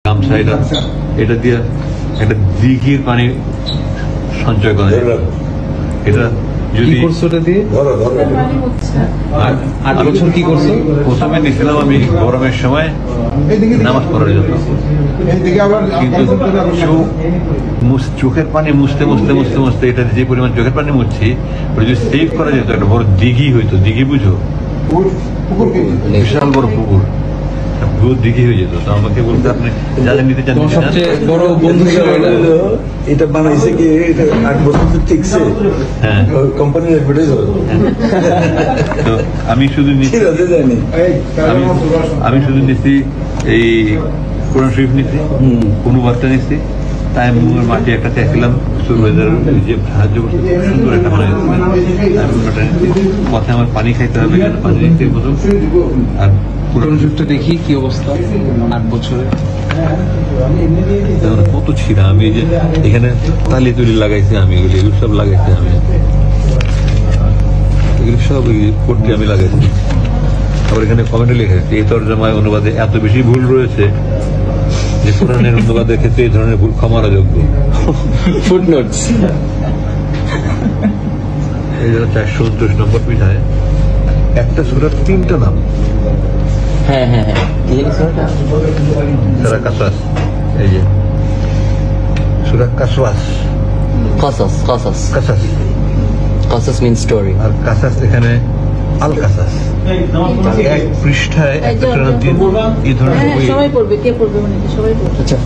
গামছা এটা দিয়ে একটা দিঘির পানি সঞ্চয় করা যায়। এটা যদি আট বছর কি করছো? প্রথমে নিয়েছিলাম আমি গরমের সময় নামাজ পড়ার জন্য, কিন্তু চোখের পানি মুছতে মুছতে মুছতে মুছতে এটা যে পরিমাণ চোখের পানি মুছছি ওটা যদি সেভ করা যেত একটা বড় দিঘি হইতো। দিঘি বুঝো? বিশাল বড় পুকুর, দিঘি হয়ে যেত। তো আমাকে বলতে আপনি যাদের নিতে চান, সবচেয়ে বড় বন্ধু এটা বানাইছে কি 8 বছর ঠিকছে। হ্যাঁ, কোম্পানির অ্যাডভার্টাইজ হয়। তো আমি শুধু শুধু নিচ্ছি এই কোরআন শরীফ নিচ্ছি, অনুবাদটা নিচ্ছি, তাই মাটি একটা চাইছিলাম যে সাহায্য করতে, সুন্দর একটা বানাই কথা আমার পানি খাইতে হবে, পানি নিতে প্রথম। আর কোরআন শরীফটা দেখি কি অবস্থা 8 বছরে। কত ছিঁড়া, আমি যে এখানে তালি তুলি লাগাইছি, আমি এগুলো সব লাগাইছি, আমি এগুলো সব করতে আমি লাগাইছি। আবার এখানে কমেন্টে লিখেছি এই তর্জমায় অনুবাদে এত বেশি ভুল রয়েছে যে কোরআনের অনুবাদের ক্ষেত্রে এই ধরনের ভুল ক্ষমার যোগ্য। ফুটনোটস। এই জন্য 429 নম্বর পৃষ্ঠায় একটা সূরার 3টা নাম। হ্যাঁ হ্যাঁ হ্যাঁ, সূরা কাসাস, এই যে সূরা কাসওয়াস, Qasas, Qasas. কাসাস, Qasas means story. আর কাসাস এখানে আল কাসাস। এক পৃষ্ঠায় একটা সূরার 3 এই ধরনের বই। সবাই পড়বে, কে পড়বে মানে সবাই পড়বে। আচ্ছা।